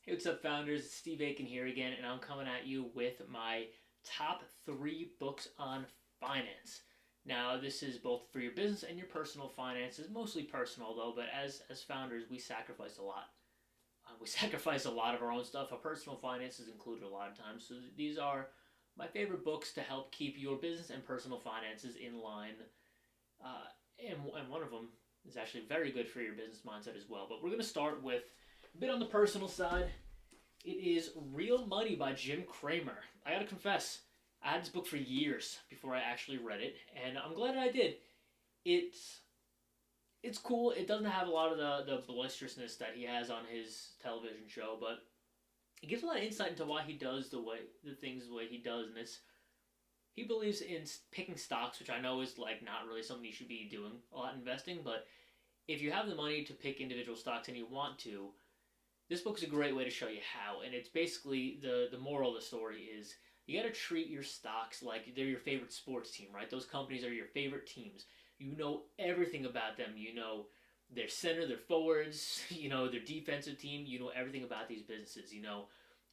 Hey, what's up, founders? It's Steve Aiken here again, and I'm coming at you with my top 3 books on finance. Now, this is both for your business and your personal finances, mostly personal though, but as founders, we sacrifice a lot. We sacrifice a lot of our own stuff. Our personal finances included a lot of times. So these are my favorite books to help keep your business and personal finances in line. Uh, and one of them is actually very good for your business mindset as well. But we're going to start with a bit on the personal side. It is Real Money by Jim Cramer. I gotta confess, I had this book for years before I actually read it, and I'm glad I did. It's it's cool. It doesn't have a lot of the boisterousness that he has on his television show, but it gives a lot of insight into why he does the things the way he does, and it's he believes in picking stocks, which I know is like not really something you should be doing a lot investing, but if you have the money to pick individual stocks and you want to, this book is a great way to show you how. And it's basically the moral of the story is you got to treat your stocks like they're your favorite sports team, right? Those companies are your favorite teams. You know everything about them. You know their center, their forwards, you know their defensive team. You know everything about these businesses. You know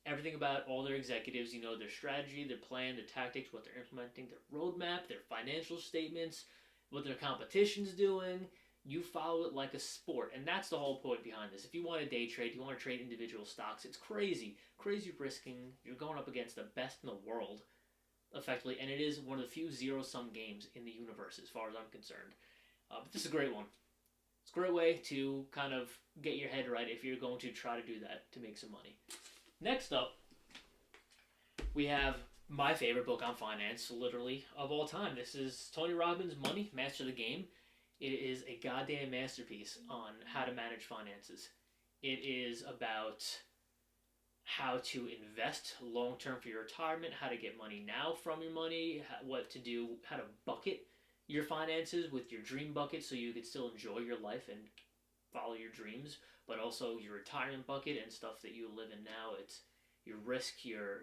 everything about all their executives. You know their strategy, their plan, their tactics, what they're implementing, their roadmap, their financial statements, what their competition's doing. You follow it like a sport, and that's the whole point behind this. If you want to day trade, you want to trade individual stocks, it's crazy risking. You're going up against the best in the world, effectively, and it is one of the few zero-sum games in the universe, as far as I'm concerned. But this is a great one. It's a great way to kind of get your head right if you're going to try to do that to make some money. Next up, we have my favorite book on finance, literally, of all time. This is Tony Robbins' Money, Master the Game. It is a goddamn masterpiece on how to manage finances. It is about how to invest long term for your retirement, how to get money now from your money, what to do, how to bucket your finances with your dream bucket so you can still enjoy your life and follow your dreams, but also your retirement bucket and stuff that you live in now. It's your risk, your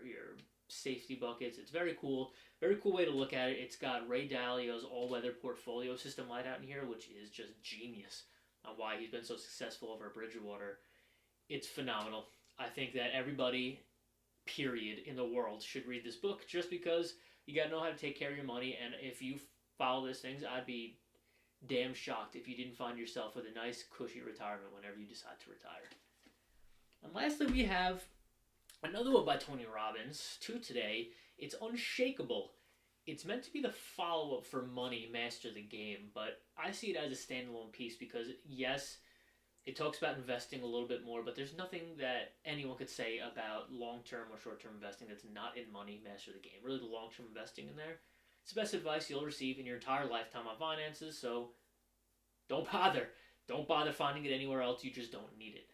safety buckets. It's very cool. Very cool way to look at it. It's got Ray Dalio's all-weather portfolio system light out in here, which is just genius on why he's been so successful over at Bridgewater. It's phenomenal. I think that everybody, period, in the world should read this book just because you got to know how to take care of your money. And if you follow these things, I'd be damn shocked if you didn't find yourself with a nice, cushy retirement whenever you decide to retire. And lastly, we have another one by Tony Robbins, two today. It's Unshakeable. It's meant to be the follow-up for Money, Master the Game, but I see it as a standalone piece because, yes, it talks about investing a little bit more, but there's nothing that anyone could say about long-term or short-term investing that's not in Money, Master the Game. Really, the long-term investing in there. It's the best advice you'll receive in your entire lifetime on finances, so don't bother. Don't bother finding it anywhere else. You just don't need it.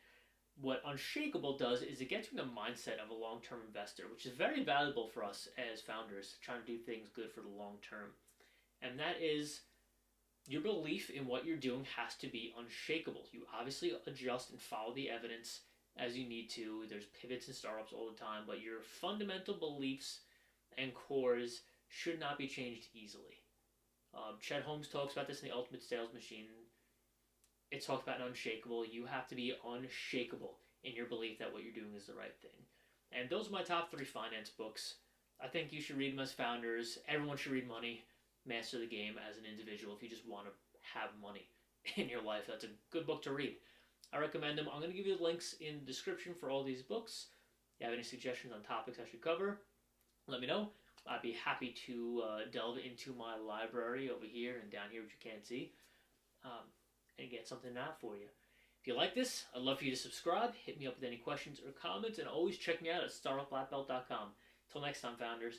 What Unshakeable does is it gets you in the mindset of a long-term investor, which is very valuable for us as founders trying to do things good for the long term. And that is your belief in what you're doing has to be unshakable. You obviously adjust and follow the evidence as you need to. There's pivots and startups all the time, but your fundamental beliefs and cores should not be changed easily. Chet Holmes talks about this in The Ultimate Sales Machine. It's talked about Unshakable. You have to be unshakable in your belief that what you're doing is the right thing. And those are my top 3 finance books. I think you should read them as founders. Everyone should read Money, Master the Game as an individual if you just want to have money in your life. That's a good book to read. I recommend them. I'm going to give you the links in the description for all these books. If you have any suggestions on topics I should cover, let me know. I'd be happy to delve into my library over here and down here, which you can't see. And get something out for you. If you like this, I'd love for you to subscribe, hit me up with any questions or comments, and always check me out at startupblackbelt.com. Till next time, founders.